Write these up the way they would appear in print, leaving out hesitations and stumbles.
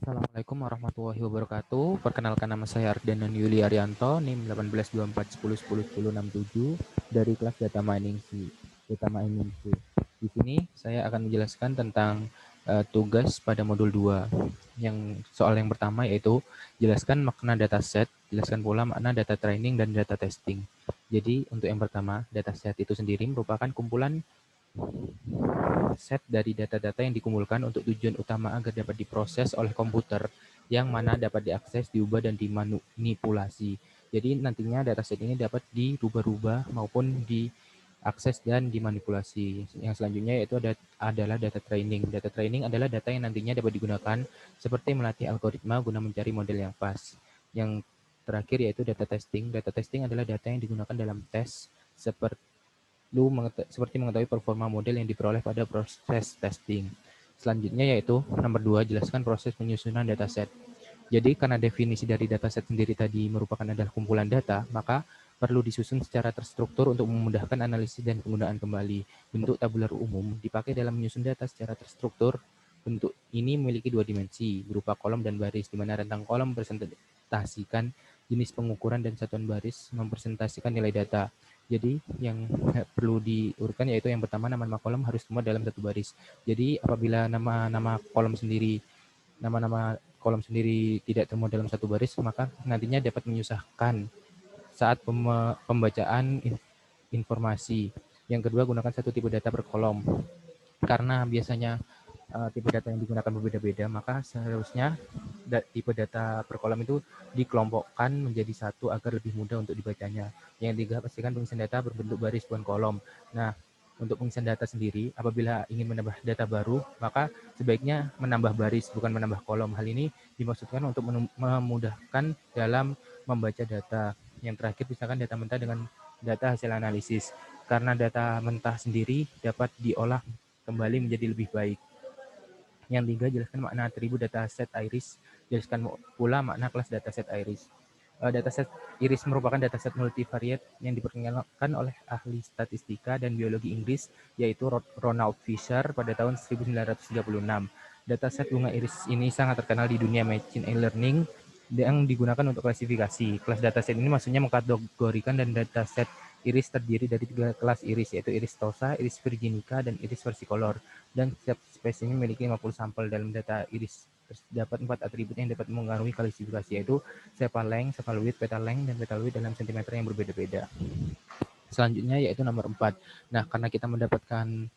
Assalamualaikum warahmatullahi wabarakatuh. Perkenalkan, nama saya Ardanan Yuli Arianto, NIM 1824101067 dari kelas Data Mining C. Data Mining C. Di sini saya akan menjelaskan tentang tugas pada modul 2. Soal yang pertama yaitu jelaskan makna dataset, jelaskan pula makna data training dan data testing. Jadi untuk yang pertama, dataset itu sendiri merupakan kumpulan set dari data-data yang dikumpulkan untuk tujuan utama agar dapat diproses oleh komputer, yang mana dapat diakses, diubah, dan dimanipulasi. Jadi nantinya dataset ini dapat dirubah-rubah maupun diakses dan dimanipulasi. Yang selanjutnya yaitu adalah data training. Data training adalah data yang nantinya dapat digunakan seperti melatih algoritma guna mencari model yang pas. Yang terakhir yaitu data testing. Data testing adalah data yang digunakan dalam tes seperti mengetahui performa model yang diperoleh pada proses testing. Selanjutnya yaitu nomor 2, jelaskan proses penyusunan dataset. Jadi karena definisi dari dataset sendiri tadi merupakan adalah kumpulan data, maka perlu disusun secara terstruktur untuk memudahkan analisis dan penggunaan kembali. Bentuk tabular umum dipakai dalam menyusun data secara terstruktur. Bentuk ini memiliki dua dimensi, berupa kolom dan baris, di mana rentang kolom mempresentasikan jenis pengukuran dan satuan baris mempresentasikan nilai data. Jadi yang perlu diurutkan yaitu yang pertama, nama-nama kolom harus semua dalam satu baris. Jadi apabila nama-nama kolom sendiri tidak termuat dalam satu baris, maka nantinya dapat menyusahkan saat pembacaan informasi. Yang kedua, gunakan satu tipe data per kolom. Karena biasanya tipe data yang digunakan berbeda-beda, maka seharusnya tipe data per kolom itu dikelompokkan menjadi satu agar lebih mudah untuk dibacanya. Yang ketiga, pastikan pengisian data berbentuk baris bukan kolom. Nah, untuk pengisian data sendiri, apabila ingin menambah data baru, maka sebaiknya menambah baris, bukan menambah kolom. Hal ini dimaksudkan untuk memudahkan dalam membaca data. Yang terakhir, pisahkan data mentah dengan data hasil analisis. Karena data mentah sendiri dapat diolah kembali menjadi lebih baik. Yang tiga, jelaskan makna atribut dataset iris. Jelaskan pula makna kelas dataset iris. Dataset iris merupakan dataset multivariate yang diperkenalkan oleh ahli statistika dan biologi Inggris, yaitu Ronald Fisher pada tahun 1936. Dataset bunga iris ini sangat terkenal di dunia machine learning yang digunakan untuk klasifikasi. Kelas dataset ini maksudnya mengkategorikan, dan dataset iris terdiri dari 3 kelas iris, yaitu iris tosa, iris virginica, dan iris versicolor. Dan setiap spesies memiliki 50 sampel. Dalam data iris terdapat 4 atribut yang dapat mengaruhi klasifikasi, yaitu sepal length, sepal width, petal length, dan petal width dalam sentimeter yang berbeda-beda. Selanjutnya yaitu nomor 4. Nah, karena kita mendapatkan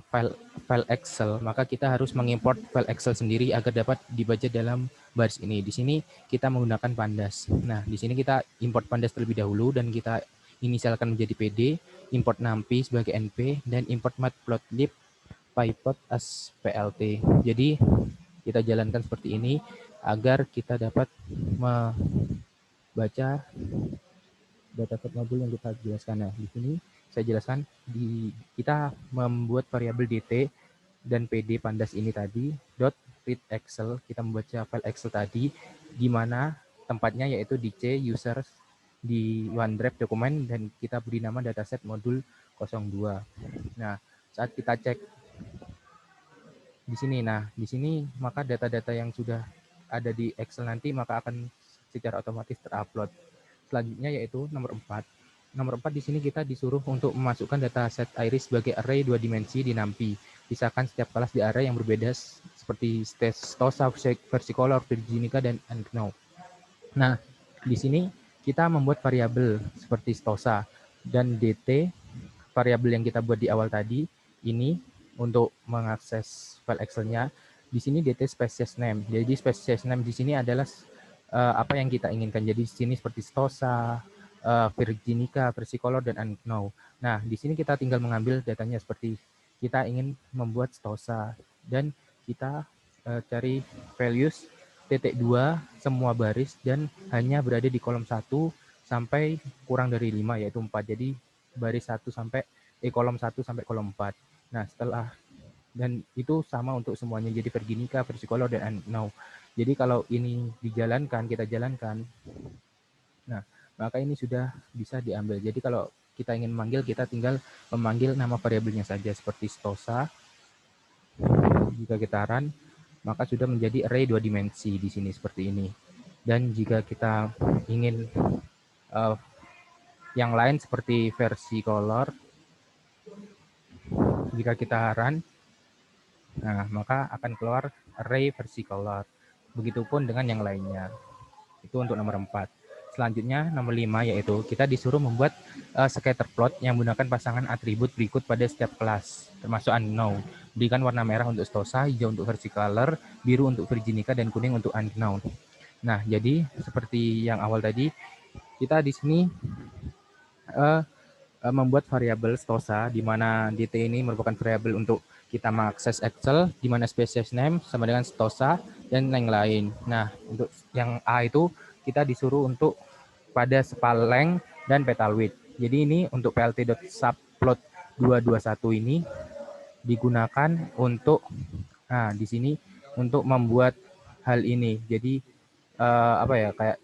file Excel, maka kita harus mengimport file Excel sendiri agar dapat dibaca dalam baris ini. Di sini kita menggunakan pandas. Nah, di sini kita import pandas terlebih dahulu dan kita inisialkan menjadi PD, import numpy sebagai NP, dan import matplotlib pyplot as PLT. Jadi kita jalankan seperti ini agar kita dapat membaca dataset modul yang kita jelaskan. Nah, di sini saya jelaskan kita membuat variabel dt dan pd pandas ini tadi dot read excel. Kita membaca file Excel tadi, di mana tempatnya yaitu di C user di OneDrive dokumen, dan kita beri nama dataset modul 02. Nah, saat kita cek di sini, maka data-data yang sudah ada di Excel nanti maka akan secara otomatis terupload. Selanjutnya yaitu nomor 4. Nomor 4 di sini kita disuruh untuk memasukkan dataset iris sebagai array 2 dimensi di numpy. Pisahkan setiap kelas di array yang berbeda seperti tosa, versicolor, virginica, dan unknown. Nah, di sini kita membuat variabel seperti tosa dan dt, variabel yang kita buat di awal tadi ini untuk mengakses file Excel-nya. Di sini dt species name. Jadi species name di sini adalah apa yang kita inginkan. Jadi di sini seperti stosa, virginica, versicolor, dan unknown. Nah, di sini kita tinggal mengambil datanya seperti kita ingin membuat stosa, dan kita cari values titik 2 semua baris dan hanya berada di kolom 1 sampai kurang dari 5, yaitu 4. Jadi baris 1 sampai kolom 1 sampai kolom 4. Nah, setelah, dan itu sama untuk semuanya, jadi virginica, versicolor, dan unknown. Jadi kalau ini dijalankan, kita jalankan, nah maka ini sudah bisa diambil. Jadi kalau kita ingin memanggil, kita tinggal memanggil nama variabelnya saja seperti stosa. Jika kita run, maka sudah menjadi array 2 dimensi di sini seperti ini. Dan jika kita ingin yang lain seperti versi color, jika kita run, nah maka akan keluar array versi color. Begitupun dengan yang lainnya. Itu untuk nomor 4. Selanjutnya nomor 5 yaitu kita disuruh membuat scatter plot yang menggunakan pasangan atribut berikut pada setiap kelas, termasuk unknown. Berikan warna merah untuk stosa, hijau untuk versi color, biru untuk virginica, dan kuning untuk unknown. Nah, jadi seperti yang awal tadi, kita di sini membuat variabel stosa, di mana dt ini merupakan variabel untuk kita mengakses Excel, di mana species name sama dengan stosa, dan lain-lain. Nah, untuk yang A itu kita disuruh untuk pada spaleng dan petal width. Jadi ini untuk plt.subplot 221 ini digunakan untuk, nah di sini untuk membuat hal ini. Jadi apa ya, kayak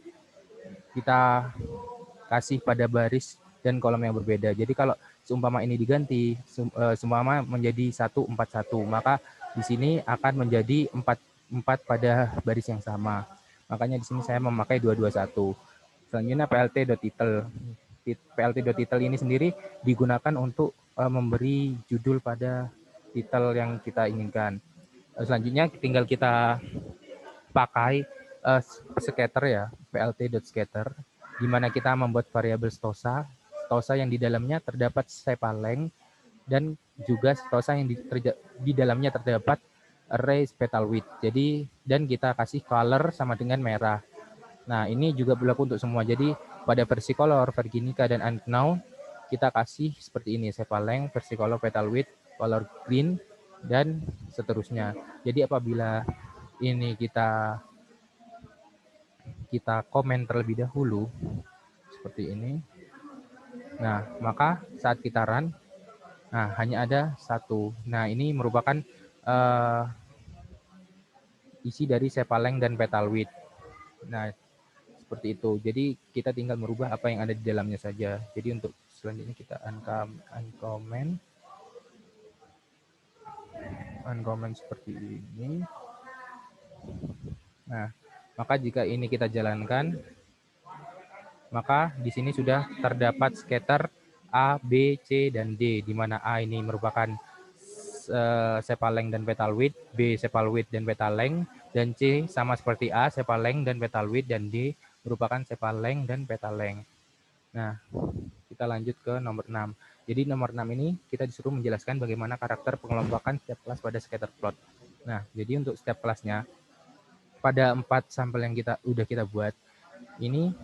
kita kasih pada baris dan kolom yang berbeda. Jadi kalau seumpama ini diganti, seumpama menjadi 141, maka di sini akan menjadi 4 pada baris yang sama. Makanya di sini saya memakai 221. Selanjutnya plt.title. Plt.title ini sendiri digunakan untuk memberi judul pada title yang kita inginkan. Selanjutnya tinggal kita pakai scatter ya, plt.scatter, di mana kita membuat variabel stosa, stosa yang di dalamnya terdapat sepaleng, dan juga stosa yang di dalamnya terdapat array petal width. Jadi, dan kita kasih color sama dengan merah. Nah, ini juga berlaku untuk semua. Jadi, pada versi color, virginica, dan unknown, kita kasih seperti ini, sepaleng, versi color, petal width, color green, dan seterusnya. Jadi, apabila ini kita komen terlebih dahulu, seperti ini. Nah, maka saat kita run, nah, hanya ada 1. Nah, ini merupakan isi dari sepaleng dan petal width. Nah, seperti itu. Jadi kita tinggal merubah apa yang ada di dalamnya saja. Jadi untuk selanjutnya kita uncomment seperti ini. Nah, maka jika ini kita jalankan, maka di sini sudah terdapat scatter A, B, C, dan D, di mana A ini merupakan sepaleng dan petal width, B sepal width dan petal length, dan C sama seperti A, sepal length dan petal width, dan D merupakan sepal length dan petal length. Nah, kita lanjut ke nomor 6. Jadi nomor 6 ini kita disuruh menjelaskan bagaimana karakter pengelompokan setiap kelas pada scatter plot. Nah, jadi untuk setiap kelasnya, pada 4 sampel yang kita buat, ini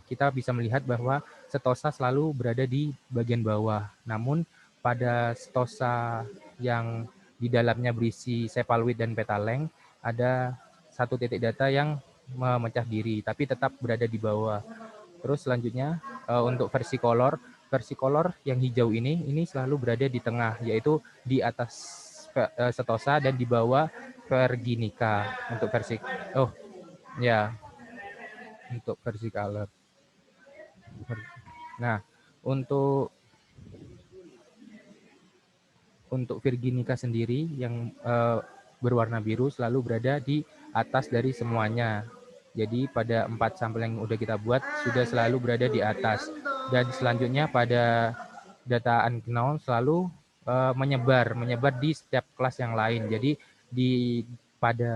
kita bisa melihat bahwa stosa selalu berada di bagian bawah. Namun pada stosa yang di dalamnya berisi sepal width dan petal length, ada satu titik data yang memecah diri, tapi tetap berada di bawah. Terus selanjutnya untuk versi color yang hijau ini selalu berada di tengah, yaitu di atas stosa dan di bawah virginica untuk versi untuk versi color. Nah, untuk virginica sendiri yang berwarna biru selalu berada di atas dari semuanya. Jadi pada 4 sampel yang udah kita buat sudah selalu berada di atas. Dan selanjutnya pada data unknown selalu menyebar di setiap kelas yang lain. Jadi pada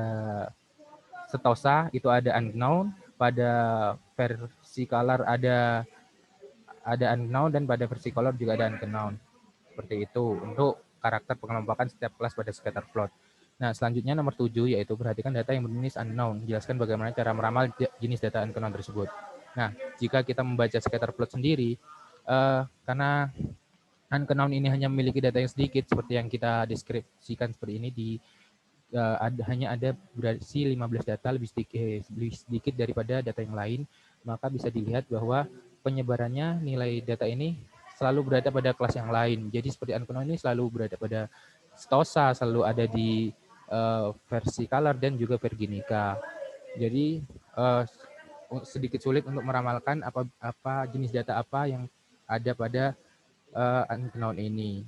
stosa itu ada unknown, pada versi color ada unknown, dan pada versi color juga ada unknown. Seperti itu untuk karakter pengelompokan setiap kelas pada scatter plot. Nah, selanjutnya nomor 7 yaitu perhatikan data yang berjenis unknown. Jelaskan bagaimana cara meramal jenis data unknown tersebut. Nah, jika kita membaca scatter plot sendiri, karena unknown ini hanya memiliki data yang sedikit seperti yang kita deskripsikan seperti ini, hanya ada berisi 15 data, lebih sedikit daripada data yang lain, maka bisa dilihat bahwa penyebarannya nilai data ini selalu berada pada kelas yang lain. Jadi seperti unknown ini selalu berada pada stosa, selalu ada di versi color dan juga virginica. Jadi sedikit sulit untuk meramalkan apa jenis data apa yang ada pada unknown ini.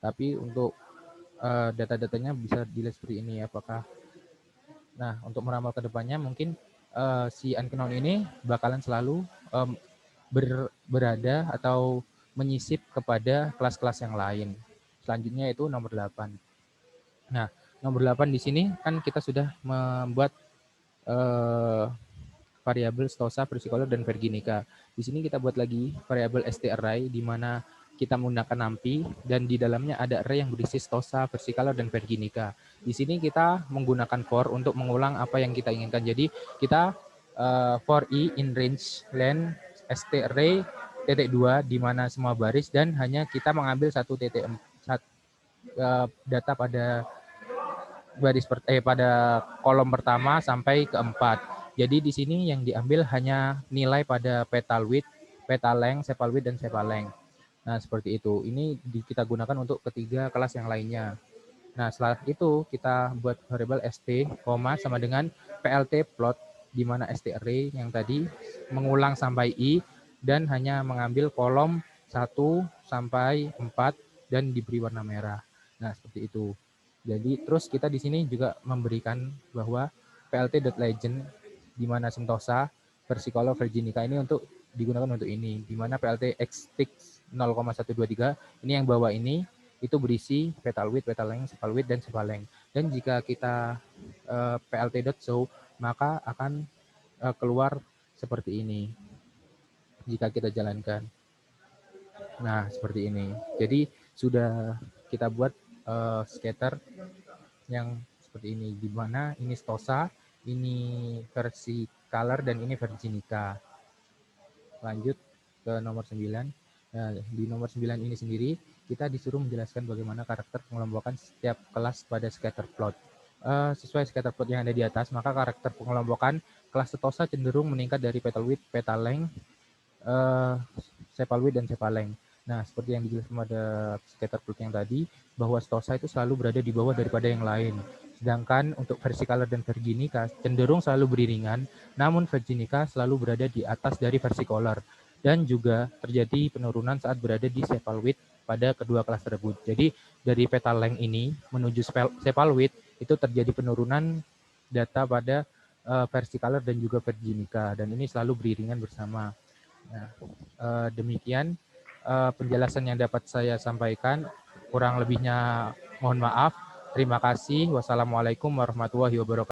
Tapi untuk data-datanya bisa dilihat seperti ini. Nah, untuk meramal ke depannya mungkin si unknown ini bakalan selalu berada atau menyisip kepada kelas-kelas yang lain. Selanjutnya itu nomor 8. Nah, nomor 8 di sini kan kita sudah membuat variabel Stosa, Versicolor, dan Virginica. Di sini kita buat lagi variabel stArray di mana kita menggunakan NumPy dan di dalamnya ada array yang berisi Stosa, Versicolor, dan Virginica. Di sini kita menggunakan for untuk mengulang apa yang kita inginkan. Jadi kita for i in range len stArray titik 2 di mana semua baris dan hanya kita mengambil satu titik data pada pada kolom pertama sampai ke 4. Jadi di sini yang diambil hanya nilai pada petal width, petal length, sepal width, dan sepal length. Nah, seperti itu. Ini kita gunakan untuk ketiga kelas yang lainnya. Nah, setelah itu kita buat variabel st, sama dengan plt plot, di mana stArray yang tadi mengulang sampai i dan hanya mengambil kolom 1 sampai 4 dan diberi warna merah. Nah, seperti itu. Jadi terus kita di sini juga memberikan bahwa plt.legend di mana Sentosa, Versicolor, Virginica ini untuk digunakan untuk ini, di mana plt xtix 0,123 ini yang bawah ini itu berisi petal width, petal length, sepal width, dan sepal length. Dan jika kita plt.show maka akan keluar seperti ini jika kita jalankan. Nah, seperti ini. Jadi sudah kita buat scatter yang seperti ini, di mana ini Stosa, ini versi color, dan ini Virginica. Lanjut ke nomor 9. Nah, di nomor 9 ini sendiri, kita disuruh menjelaskan bagaimana karakter pengelompokan setiap kelas pada scatter plot. Sesuai scatter plot yang ada di atas, maka karakter pengelompokan kelas Stosa cenderung meningkat dari petal width, petal length, sepal width, dan sepal length. Nah, seperti yang dijelaskan pada scatter plot yang tadi, bahwa Stosa itu selalu berada di bawah daripada yang lain. Sedangkan untuk Versicolor dan Virginica cenderung selalu beriringan, namun Virginica selalu berada di atas dari Versicolor. Dan juga terjadi penurunan saat berada di sepal width pada kedua kelas tersebut. Jadi dari petal length ini menuju sepal width itu terjadi penurunan data pada Versicolor dan juga Virginica. Dan ini selalu beriringan bersama. Nah, demikian penjelasan yang dapat saya sampaikan. Kurang lebihnya mohon maaf. Terima kasih. Wassalamualaikum warahmatullahi wabarakatuh.